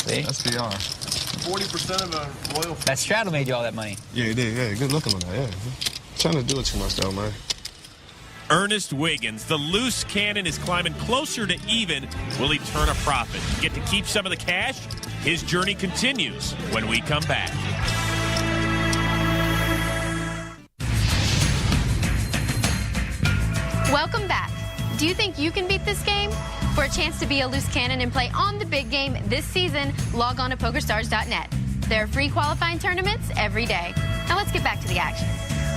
See? That's PR. 40% of a loyal. That straddle made you all that money. Yeah, he did. Yeah, good looking on that. Yeah. Trying to do it too much though, man. Ernest Wiggins, the loose cannon is climbing closer to even. Will he turn a profit? Get to keep some of the cash? His journey continues when we come back. Welcome back. Do you think you can beat this game? For a chance to be a loose cannon and play on the big game this season, log on to PokerStars.net. There are free qualifying tournaments every day. Now let's get back to the action.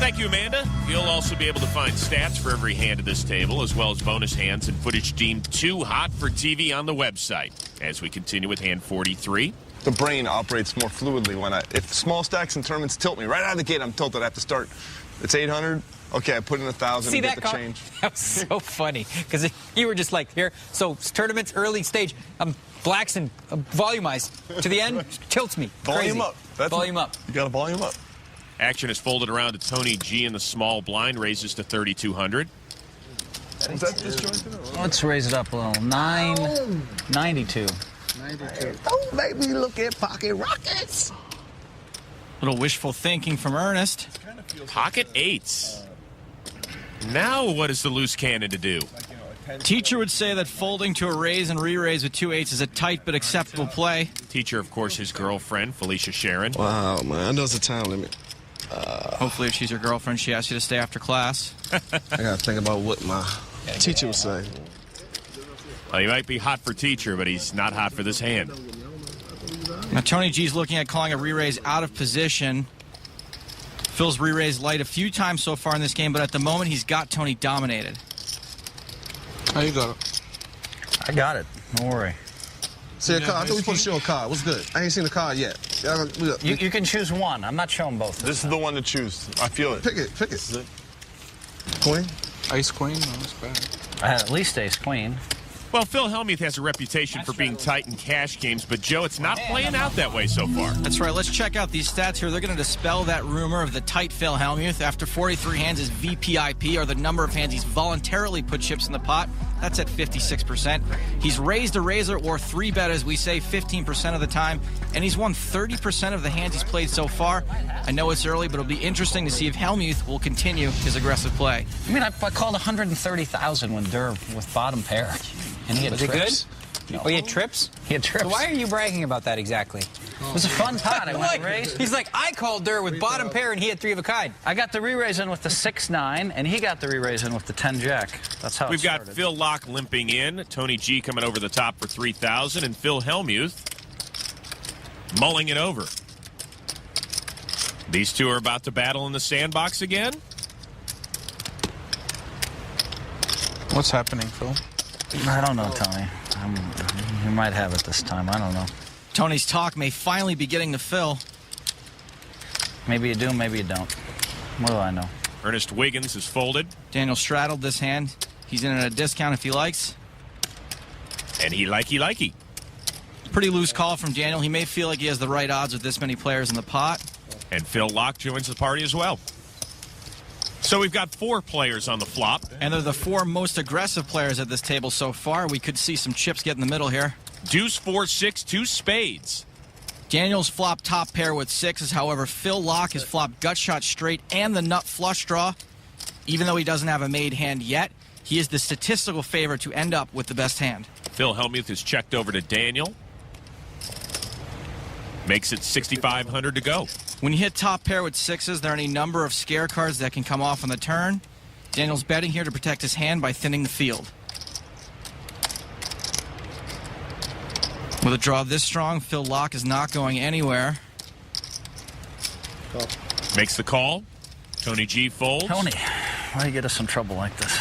Thank you, Amanda. You'll also be able to find stats for every hand of this table, as well as bonus hands and footage deemed too hot for TV on the website. As we continue with hand 43. The brain operates more fluidly when if small stacks and tournaments tilt me right out of the gate, I'm tilted. I have to start. It's 800. Okay, I put in 1,000 and get the change. That was so funny because you were just like, here, so tournaments, early stage, blacks and volumize. To the end, tilts me. Volume up. Volume up. You got to volume up. Action is folded around to Tony G in the small blind, raises to 3,200. Was that disjointed? Let's raise it up a little. 992. Don't make me look at pocket rockets. Little wishful thinking from Ernest. Pocket eights. Now what is the loose cannon to do? Teacher would say that folding to a raise and re-raise with 2 8s is a tight but acceptable play. Teacher, of course, his girlfriend, Felicia Sharon. Wow, man. I know it's a time limit. Hopefully, if she's your girlfriend, she asks you to stay after class. I got to think about what my teacher would say. Well, he might be hot for teacher, but he's not hot for this hand. Now, Tony G's looking at calling a re-raise out of position. Phil's re-raised light a few times so far in this game, but at the moment, he's got Tony dominated. How you got it? I got it. Don't worry. See a card? I thought we supposed to show a card. What's good? I ain't seen the card yet. You can choose one. I'm not showing both. This is the one to choose. I feel it. Pick it. Pick it. Queen? Ace queen? No, that's bad. I had at least ace queen. Well, Phil Hellmuth has a reputation for being tight in cash games, but Joe, it's not playing out that way so far. That's right. Let's check out these stats here. They're going to dispel that rumor of the tight Phil Hellmuth. After 43 hands, his VPIP, or the number of hands he's voluntarily put chips in the pot. That's at 56%. He's raised a razor or 3-bet, as we say, 15% of the time, and he's won 30% of the hands he's played so far. I know it's early, but it'll be interesting to see if Hellmuth will continue his aggressive play. I mean, I called 130,000 with Durr with bottom pair. And he had Was trips. it good? No. Oh, he had trips? He had trips. So why are you bragging about that exactly? It was a fun pot. I went raise. He's like, I called Durr with bottom pair and he had 3 of a kind. I got the re-raise in with the 6-9, and he got the re-raise in with the 10-jack. That's how We've it got started. Phil Locke limping in, Tony G coming over the top for 3,000, and Phil Hellmuth mulling it over. These two are about to battle in the sandbox again. What's happening, Phil? I don't know, Tony. You might have it this time. I don't know. Tony's talk may finally be getting to Phil. Maybe you do, maybe you don't. What do I know? Ernest Wiggins is folded, Daniel straddled this hand. He's in at a discount if he likes. and he likey. Pretty loose call from Daniel. He may feel like he has the right odds with this many players in the pot. And Phil Locke joins the party as well. So we've got 4 players on the flop. And they're the 4 most aggressive players at this table so far. We could see some chips get in the middle here. Deuce, 4, 6, 2 spades. Daniel's flop top pair with 6s. However, Phil Locke has flopped gut shot straight and the nut flush draw. Even though he doesn't have a made hand yet, he is the statistical favorite to end up with the best hand. Phil Hellmuth is checked over to Daniel. Makes it 6,500 to go. When you hit top pair with 6s, there are any number of scare cards that can come off on the turn. Daniel's betting here to protect his hand by thinning the field. With a draw this strong, Phil Locke is not going anywhere. Makes the call. Tony G folds. Tony, why do you get us in trouble like this?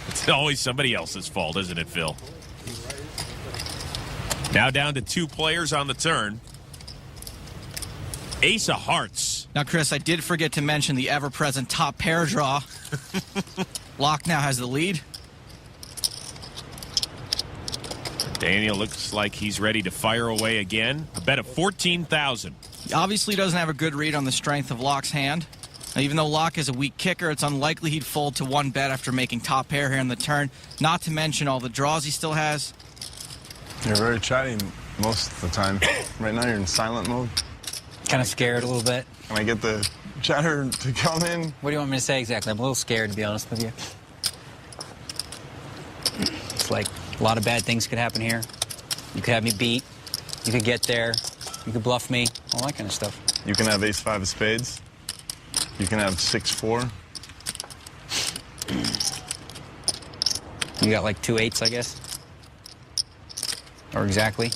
It's always somebody else's fault, isn't it, Phil? Now down to 2 players on the turn. Ace of hearts. Now, Chris, I did forget to mention the ever-present top pair draw. Locke now has the lead. Daniel looks like he's ready to fire away again. A bet of 14,000. He obviously doesn't have a good read on the strength of Locke's hand. Now, even though Locke is a weak kicker, it's unlikely he'd fold to 1 bet after making top pair here in the turn. Not to mention all the draws he still has. You're very chatty, Most of the time. Right now you're in silent mode. Kind of scared a little bit. Can I get the chatter to come in? What do you want me to say exactly? I'm a little scared, to be honest with you. It's like a lot of bad things could happen here. You could have me beat. You could get there. You could bluff me. All that kind of stuff. You can have ace-5 of spades. You can have 6-4. You got like 2 8s, I guess. Or exactly.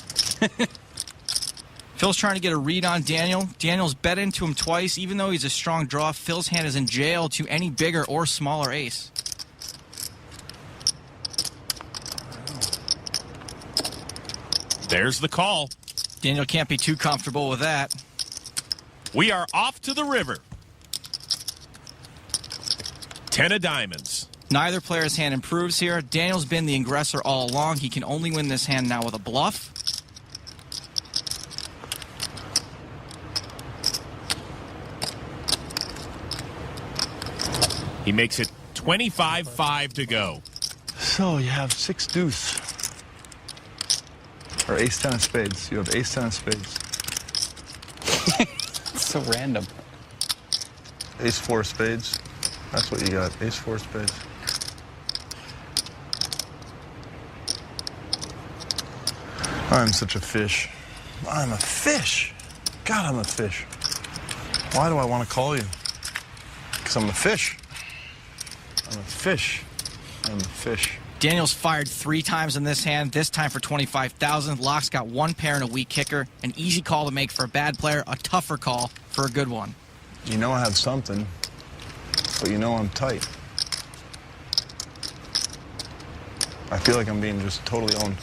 Phil's trying to get a read on Daniel. Daniel's bet into him twice. Even though he's a strong draw, Phil's hand is in jail to any bigger or smaller ace. There's the call. Daniel can't be too comfortable with that. We are off to the river. 10 of diamonds. Neither player's hand improves here. Daniel's been the aggressor all along. He can only win this hand now with a bluff. He makes it 25-5 to go. So you have 6 deuce. Or ace-10 of spades. You have ace-10 of spades. It's so random. Ace-4 of spades. That's what you got. Ace-4 of spades. I'm such a fish. I'm a fish. God, I'm a fish. Why do I want to call you? Because I'm a fish. I'm a fish. I'm a fish. Daniel's fired 3 times in this hand, this time for 25,000. Locke's got 1 pair and a weak kicker. An easy call to make for a bad player, a tougher call for a good one. You know I have something, but you know I'm tight. I feel like I'm being just totally owned.